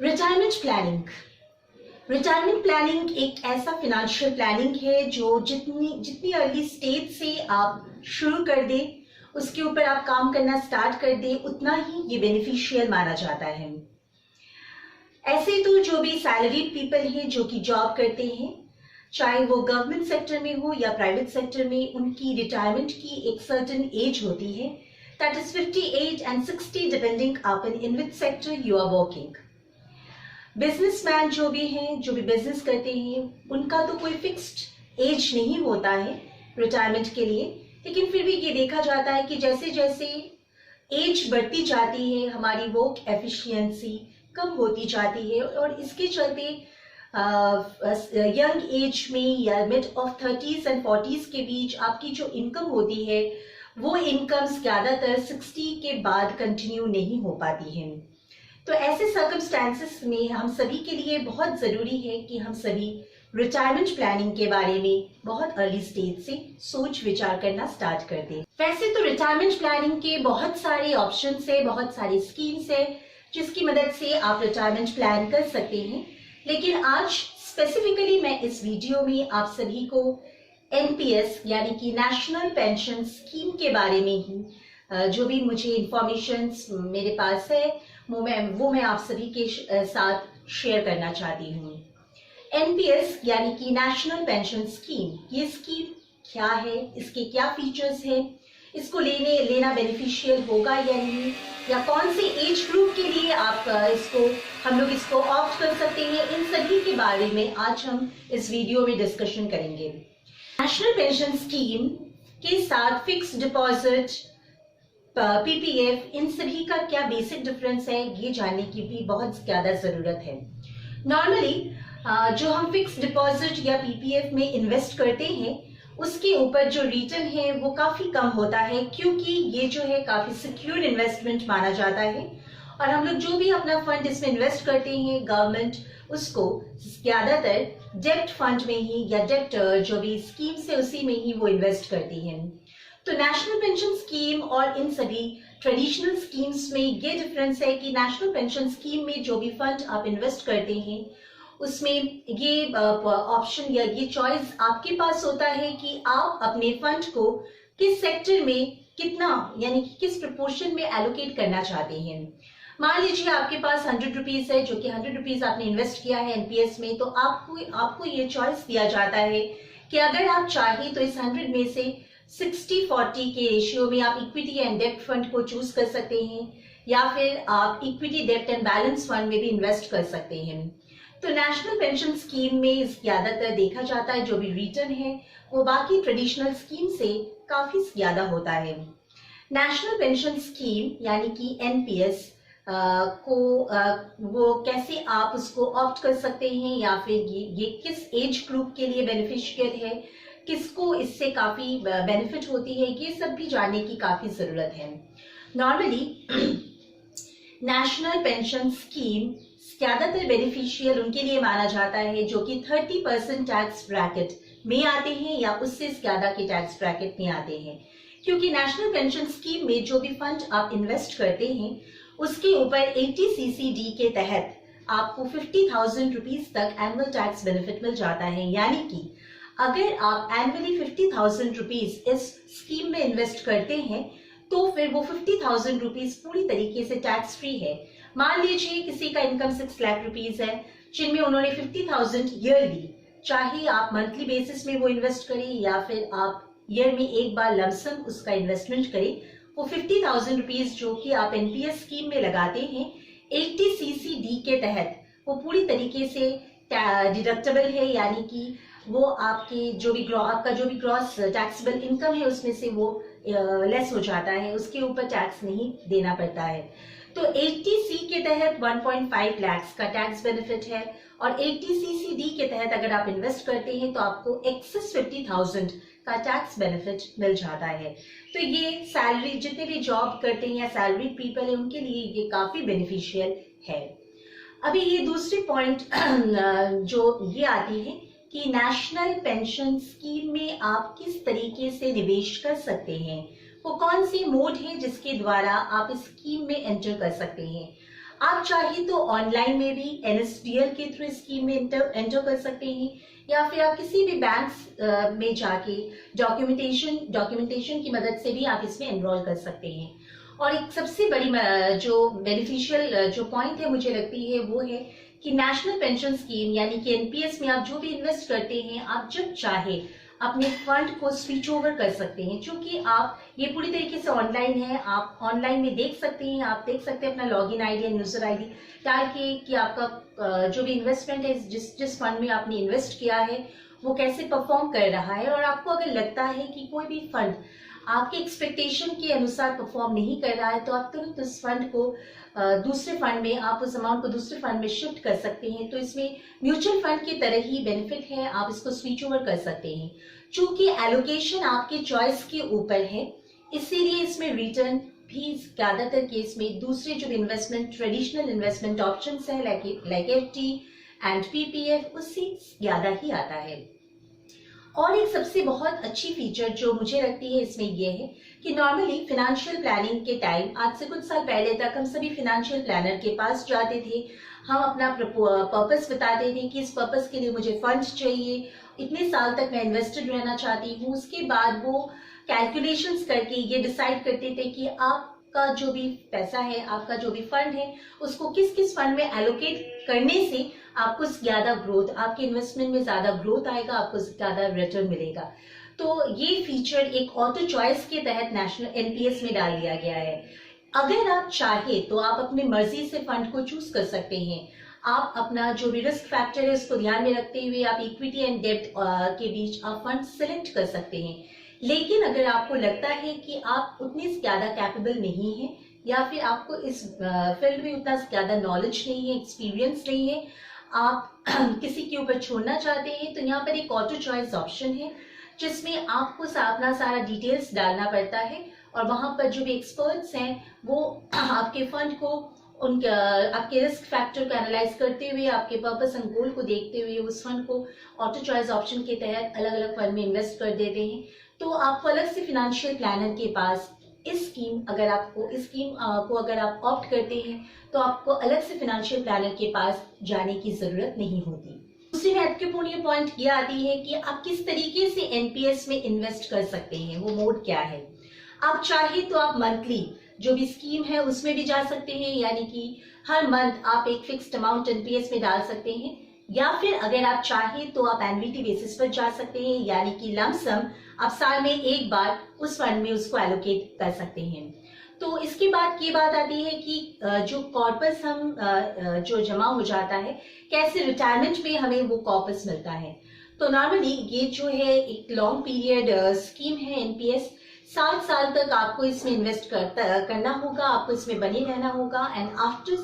Retirement planning. Retirement planning एक ऐसा financial planning है जो जितनी अर्ली स्टेज से आप शुरू कर दें, उसके ऊपर आप काम करना स्टार्ट कर दें, उतना ही ये बेनिफिशियल माना जाता है। ऐसे तो जो भी सैलरीड पीपल हैं जो कि जॉब करते हैं, चाहे वो गवर्नमेंट सेक्टर में हो या प्राइवेट सेक्टर में, उनकी रिटायरमेंट की एक सर्टेन एज होती है, that is 58 and 60 depending upon in which sector you are working. Businessman जो भी हैं, जो भी बिजनेस करते हैं, उनका तो कोई फिक्स्ड एज नहीं होता है रिटायरमेंट के लिए, लेकिन फिर भी ये देखा जाता है कि जैसे जैसे एज बढ़ती जाती है, हमारी वर्क एफिशिएंसी कम होती जाती है और इसके चलते यंग एज में या mid of 30s and 40s के बीच आपकी जो इनकम होती है, वो इनकम्स ज्यादातर 60 के बाद कंटिन्यू नहीं हो पाती हैं। तो ऐसे सर्कमस्टेंसेस में हम सभी के लिए बहुत जरूरी है कि हम सभी रिटायरमेंट प्लानिंग के बारे में बहुत अर्ली स्टेज से सोच विचार करना स्टार्ट कर दें। वैसे तो रिटायरमेंट प्लानिंग के बहुत सारे ऑप्शंस है, बहुत सारी स्कीम्स है जिसकी मदद से आप रिटायरमेंट प्लान कर सकते हैं, लेकिन आज स्पेसिफिकली मैं इस वीडियो में आप सभी को एनपीएस यानी कि नेशनल पेंशन स्कीम के बारे में ही जो भी मुझे इंफॉर्मेशन मेरे पास है वो मैं आप सभी के साथ शेयर करना चाहती हूँ। एनपीएस यानी कि नेशनल पेंशन स्कीम, ये स्कीम क्या है, इसके क्या फीचर्स हैं, इसको लेना बेनिफिशियल होगा या नहीं, या कौन से एज ग्रुप के लिए हम लोग इसको ऑप्ट कर सकते हैं, इन सभी के बारे में आज हम इस वीडियो में डिस्कशन करेंगे। नेशनल पेंशन स्कीम के साथ फिक्स डिपॉजिट, पीपीएफ, इन सभी का क्या बेसिक डिफरेंस है, ये जानने की भी बहुत ज्यादा जरूरत है। नॉर्मली जो हम फिक्स डिपॉजिट या पीपीएफ में इन्वेस्ट करते हैं, उसके ऊपर जो रिटर्न है वो काफी कम होता है, क्योंकि ये जो है काफी सिक्योर इन्वेस्टमेंट माना जाता है और हम लोग जो भी अपना फंड इसमें इन्वेस्ट करते हैं, गवर्नमेंट उसको ज्यादातर डेब्ट फंड में ही या डेब्ट जो भी स्कीम्स है उसी में ही वो इन्वेस्ट करती है। तो नेशनल पेंशन स्कीम और इन सभी ट्रेडिशनल स्कीम्स में ये डिफरेंस है कि नेशनल पेंशन स्कीम में जो भी फंड आप इन्वेस्ट करते हैं, उसमें ये ऑप्शन या ये चॉइस आपके पास होता है कि आप अपने फंड को किस सेक्टर में कितना यानी कि किस प्रोपोर्शन में एलोकेट करना चाहते हैं। मान लीजिए आपके पास 100 रुपीज है, जो कि 100 रुपीज आपने इन्वेस्ट किया है एनपीएस में, तो आपको ये चॉइस दिया जाता है कि अगर आप चाहें तो इस 100 में से 60-40 के रेशियो में आप इक्विटी एंड डेब्ट फंड को चूज कर सकते हैं, या फिर आप इक्विटी डेब्ट एंड बैलेंस फंड में भी इन्वेस्ट कर सकते हैं। तो नेशनल पेंशन स्कीम में ज्यादातर देखा जाता है जो भी रिटर्न है वो बाकी ट्रेडिशनल स्कीम से काफी ज्यादा होता है। नेशनल पेंशन स्कीम यानी कि एनपीएस वो कैसे आप उसको ऑप्ट कर सकते हैं, या फिर ये किस एज ग्रुप के लिए बेनिफिशियल है, किसको इससे काफी बेनिफिट होती है, ये सब भी जानने की काफी जरूरत है। नॉर्मली नेशनल पेंशन स्कीम ज्यादातर बेनिफिशियल उनके लिए माना जाता है जो कि 30% टैक्स ब्रैकेट में आते हैं या उससे ज्यादा के टैक्स ब्रैकेट में आते हैं, क्योंकि नेशनल पेंशन स्कीम में जो भी फंड आप इन्वेस्ट करते हैं उसके ऊपर 80CCD के तहत आपको 50,000 रुपीज तक एनुअल टैक्स बेनिफिट मिल जाता है। यानी कि अगर आप एनुअली 50,000 रुपीज इस स्कीम में इन्वेस्ट करते हैं तो फिर वो 50,000 रुपीज पूरी तरीके से टैक्स फ्री है। मान लीजिए किसी का इनकम 6 लाख रुपीज है, जिनमें उन्होंने 50,000 ईयरली, चाहे आप मंथली बेसिस में वो इन्वेस्ट करें या फिर आप ईयर में एक बार लमसम उसका इन्वेस्टमेंट करें, वो 50,000 रुपीज जो कि आप एनपीएस स्कीम में लगाते हैं 80CCD के तहत वो पूरी तरीके से डिडक्टेबल है, यानी कि वो आपके आपका जो भी ग्रॉस टैक्सेबल इनकम है उसमें से वो लेस हो जाता है, उसके ऊपर टैक्स नहीं देना पड़ता है। तो 80C के तहत 1.5 लाख का टैक्स बेनिफिट है और 80CCD के तहत अगर आप इन्वेस्ट करते हैं तो आपको एक्सेस 50,000 का टैक्स बेनिफिट मिल जाता है। तो ये सैलरी जितने भी जॉब करते हैं या सैलरी पीपल है उनके लिए ये काफी बेनिफिशियल है। अभी ये दूसरी पॉइंट जो ये आती है कि नेशनल पेंशन स्कीम में आप किस तरीके से निवेश कर सकते हैं, वो कौन सी मोड है जिसके द्वारा आप इस स्कीम में एंटर कर सकते हैं। आप चाहे तो ऑनलाइन में भी NSDL के थ्रू स्कीम में एंटर कर सकते हैं, या फिर आप किसी भी बैंक में जाके डॉक्यूमेंटेशन की मदद से भी आप इसमें एनरोल कर सकते हैं। और एक सबसे बड़ी जो बेनिफिशियल जो पॉइंट है मुझे लगती है वो है कि नेशनल पेंशन स्कीम यानी कि NPS में आप जो भी इन्वेस्ट करते हैं, आप जब चाहे अपने फंड को स्विच ओवर कर सकते हैं, क्योंकि आप ये पूरी तरीके से ऑनलाइन है। आप ऑनलाइन में देख सकते हैं, आप देख सकते हैं अपना लॉगिन आईडी या यूजर आईडी डाल के कि आपका जो भी इन्वेस्टमेंट है, जिस फंड में आपने इन्वेस्ट किया है वो कैसे परफॉर्म कर रहा है। और आपको अगर लगता है कि कोई भी फंड आपके एक्सपेक्टेशन के अनुसार परफॉर्म नहीं कर रहा है, तो आप तुरंत उस फंड को दूसरे फंड में, आप उस अमाउंट को दूसरे फंड में शिफ्ट कर सकते हैं। तो इसमें म्यूचुअल फंड की तरह ही बेनिफिट है, आप इसको स्विच ओवर कर सकते हैं। चूंकि एलोकेशन आपके चॉइस के ऊपर है, इसीलिए इसमें रिटर्न भी ज्यादातर केस में दूसरे जो इन्वेस्टमेंट ट्रेडिशनल इन्वेस्टमेंट ऑप्शंस है लाइक FD एंड PPF उससे ज्यादा ही आता है। और एक सबसे बहुत अच्छी फीचर जो मुझे लगती है इसमें यह है कि नॉर्मली फाइनेंशियल प्लानिंग के टाइम, आज से कुछ साल पहले तक हम सभी फाइनेंशियल प्लानर के पास जाते थे, हम अपना पर्पस बताते थे कि इस पर्पस के लिए मुझे फंड चाहिए, इतने साल तक मैं इन्वेस्टेड रहना चाहती हूँ। उसके बाद वो कैलकुलेशंस करके ये डिसाइड करते थे कि आपका जो भी पैसा है, आपका जो भी फंड है, उसको किस किस फंड में एलोकेट करने से आपको ज्यादा ग्रोथ, आपके इन्वेस्टमेंट में ज्यादा ग्रोथ आएगा, आपको ज्यादा रिटर्न मिलेगा। तो ये फीचर एक ऑटो चॉइस के तहत नेशनल NPS में डाल दिया गया है। अगर आप चाहे तो आप अपनी मर्जी से फंड को चूज कर सकते हैं। आप अपना जो भी रिस्क फैक्टर है उसको ध्यान में रखते हुए आप इक्विटी एंड डेब्ट के बीच आप फंड सिलेक्ट कर सकते हैं। लेकिन अगर आपको लगता है कि आप उतनी ज्यादा कैपेबल नहीं है, या फिर आपको इस फील्ड में उतना ज्यादा नॉलेज नहीं है, एक्सपीरियंस नहीं है, आप किसी के ऊपर छोड़ना चाहते हैं, तो यहाँ पर एक ऑटो चॉइस ऑप्शन है जिसमें आपको अपना सारा डिटेल्स डालना पड़ता है, और वहां पर जो भी एक्सपर्ट्स हैं वो आपके फंड को उनके आपके रिस्क फैक्टर को एनालाइज करते हुए, आपके पर्पस एंड गोल को देखते हुए उस फंड को ऑटो चॉइस ऑप्शन के तहत अलग अलग फंड में इन्वेस्ट कर देते हैं। तो आपको अलग से फाइनेंशियल प्लानर के पास इस स्कीम को अगर आप ऑप्ट करते हैं तो आपको अलग से फाइनेंशियल प्लानर के पास जाने की जरूरत नहीं होती। दूसरी महत्वपूर्ण ये पॉइंट ये आती है कि आप किस तरीके से NPS में इन्वेस्ट कर सकते हैं, वो मोड क्या है। आप चाहे तो आप मंथली जो भी स्कीम है उसमें भी जा सकते हैं, यानी कि हर मंथ आप एक फिक्स्ड अमाउंट NPS में डाल सकते हैं, या फिर अगर आप चाहें तो आप एन्युटी बेसिस पर जा सकते हैं, यानी कि लमसम आप साल में एक बार उस फंड में उसको एलोकेट कर सकते हैं। तो इसके बाद ये बात आती है कि जो कॉर्पस हम जो जमा हो जाता है, कैसे रिटायरमेंट में हमें वो कॉर्पस मिलता है। तो नॉर्मली ये जो है एक लॉन्ग पीरियड स्कीम है NPS, 7 साल तक आपको इसमें इन्वेस्ट करना होगा, आपको इसमें बने रहना होगा। एंड आफ्टर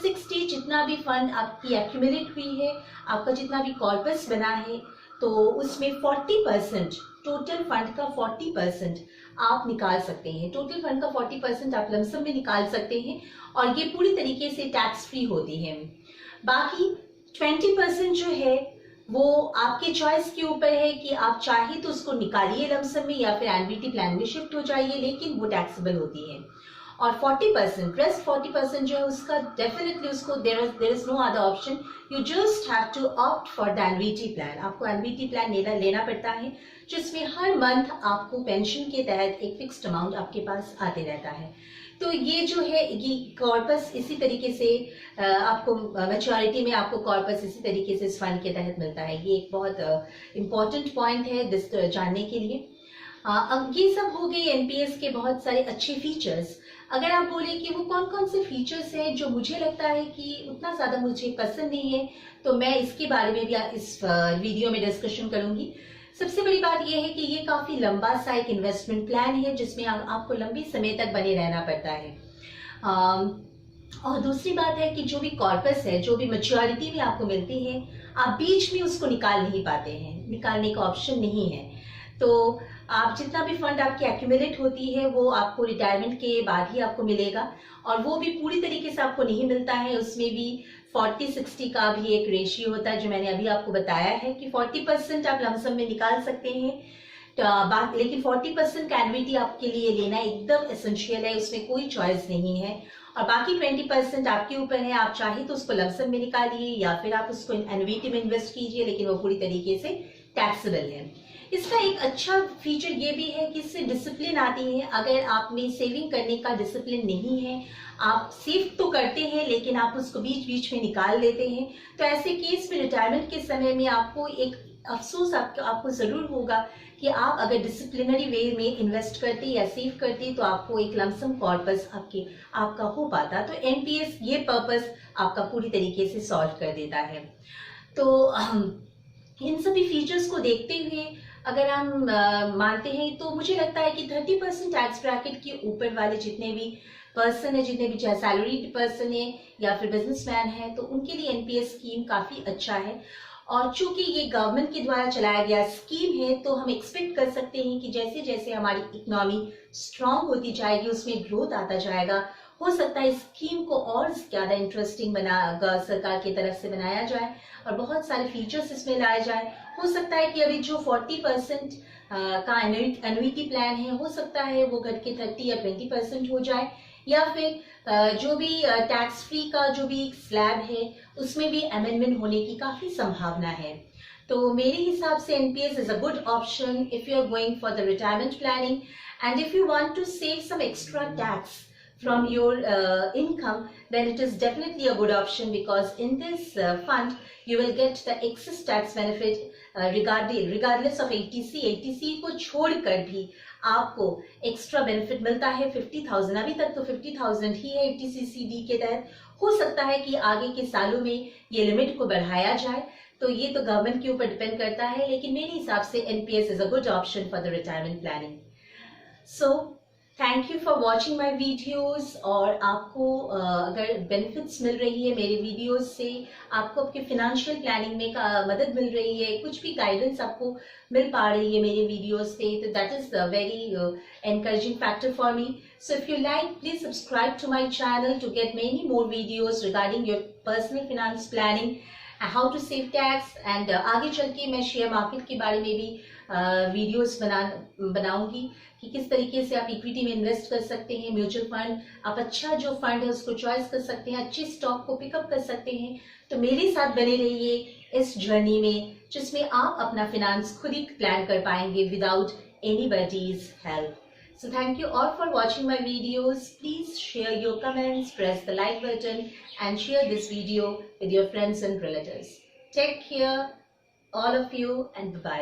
60 जितना भी फंड आपकी एक्यूमुलेट हुई है, आपका जितना भी कॉर्पस बना है, तो उसमें 40% टोटल फंड का 40% आप निकाल सकते हैं। टोटल फंड का 40% आप लमसम में निकाल सकते हैं, और ये पूरी तरीके से टैक्स फ्री होती है। बाकी 20% जो है वो आपके चॉइस के ऊपर है कि आप चाहे तो उसको निकालिए लमसम में, या फिर एन्युटी प्लान में शिफ्ट हो जाइए, लेकिन वो टैक्सेबल होती है। और 40% रेस्ट 40% जो है उसका डेफिनेटली उसको there is no other option, you just have to opt for the annuity plan. आपको एन्युटी प्लान लेना पड़ता है, जिसमें हर मंथ आपको पेंशन के तहत एक फिक्स्ड अमाउंट आपके पास आते रहता है। तो ये जो है ये कॉर्पस इसी तरीके से आपको मैच्योरिटी में आपको कॉर्पस इसी तरीके से इस फंड के तहत मिलता है। ये एक बहुत इंपॉर्टेंट पॉइंट है जानने के लिए। अब ये सब हो गए NPS के बहुत सारे अच्छे फीचर्स। अगर आप बोले कि वो कौन कौन से फीचर्स हैं जो मुझे लगता है कि उतना ज्यादा मुझे पसंद नहीं है, तो मैं इसके बारे में भी इस वीडियो में डिस्कशन करूंगी। सबसे बड़ी बात यह है कि ये काफी लंबा सा एक इन्वेस्टमेंट प्लान है, जिसमें आपको लंबी समय तक बने रहना पड़ता है। और दूसरी बात है कि जो भी कॉर्पस है, जो भी मैच्योरिटी में आपको मिलती है, आप बीच में उसको निकाल नहीं पाते हैं, निकालने का ऑप्शन नहीं है। तो आप जितना भी फंड आपकी एक्यूमुलेट होती है वो आपको रिटायरमेंट के बाद ही आपको मिलेगा, और वो भी पूरी तरीके से आपको नहीं मिलता है। उसमें भी 40-60 का भी एक रेशियो होता है, जो मैंने अभी आपको बताया है कि 40% आप लमसम में निकाल सकते हैं, लेकिन 40% का एन्युटी आपके लिए लेना एकदम एसेंशियल है, उसमें कोई चॉइस नहीं है। और बाकी 20% आपके ऊपर है। आप चाहे तो उसको लमसम में निकालिए या फिर आप उसको एनुइटी में इन्वेस्ट कीजिए, लेकिन वो पूरी तरीके से टैक्सेबल है। इसका एक अच्छा फीचर ये भी है कि इससे डिसिप्लिन आती है। अगर आप में सेविंग करने का डिसिप्लिन नहीं है, आप सेव तो करते हैं लेकिन आप उसको बीच बीच में निकाल लेते हैं, तो ऐसे केस में रिटायरमेंट के समय में आपको एक अफसोस आपको जरूर होगा कि आप अगर डिसिप्लिनरी वे में इन्वेस्ट करते या सेव करते तो आपको एक लमसम कॉर्पस आपका हो पाता। तो एनपीएस ये पर्पस आपका पूरी तरीके से सॉल्व कर देता है। तो इन सभी फीचर्स को देखते हुए अगर हम मानते हैं तो मुझे लगता है कि 30% टैक्स ब्रैकेट के ऊपर वाले जितने भी पर्सन है, जितने भी चाहे सैलरीड पर्सन है या फिर बिजनेसमैन है, तो उनके लिए एनपीएस स्कीम काफी अच्छा है। और चूंकि ये गवर्नमेंट के द्वारा चलाया गया स्कीम है, तो हम एक्सपेक्ट कर सकते हैं कि जैसे जैसे हमारी इकोनॉमी स्ट्रांग होती जाएगी, उसमें ग्रोथ आता जाएगा, हो सकता है स्कीम को और ज्यादा इंटरेस्टिंग सरकार की तरफ से बनाया जाए और बहुत सारे फीचर्स इसमें लाए जाए। हो सकता है कि अभी जो 40% का एनुइटी प्लान है, हो सकता है वो घट के 30 या 20% हो जाए, या फिर जो भी टैक्स फ्री का जो भी स्लैब है उसमें भी अमेंडमेंट होने की काफी संभावना है। तो मेरे हिसाब से NPS is a good option if you are going for the retirement planning and if you want to save some extra tax from your income, then it is definitely a good option, because in this fund you will get the excess tax benefit regardless of ATC। ATC को छोड़कर भी आपको extra benefit मिलता है 50,000। अभी तक तो 50,000 ही है ATC-CD के तहत। हो सकता है कि आगे के सालों में ये लिमिट को बढ़ाया जाए, तो ये तो गवर्नमेंट के ऊपर डिपेंड करता है, लेकिन मेरे हिसाब से NPS is a good option for the retirement planning. So thank you for watching my videos. और आपको अगर बेनिफिट्स मिल रही है मेरे वीडियोज से, आपको आपके फिनेंशियल प्लानिंग में मदद मिल रही है, कुछ भी गाइडेंस आपको मिल पा रही है मेरे वीडियोज से, तो that is a very encouraging factor for me. So if you like, please subscribe to my channel to get many more videos regarding your personal finance planning, how to save tax, and आगे चल के मैं share market के बारे में भी videos बनाऊंगी कि किस तरीके से आप इक्विटी में इन्वेस्ट कर सकते हैं, म्यूचुअल फंड, आप अच्छा जो फंड है उसको चॉइस कर सकते हैं, अच्छे स्टॉक को पिकअप कर सकते हैं। तो मेरे साथ बने रहिए इस जर्नी में, जिसमें आप अपना फिनेंस खुद ही प्लान कर पाएंगे without anybody's help. So thank you all for watching my videos. Please share your comments, press the like button and share this video with your friends and relatives. Take care all of you and bye.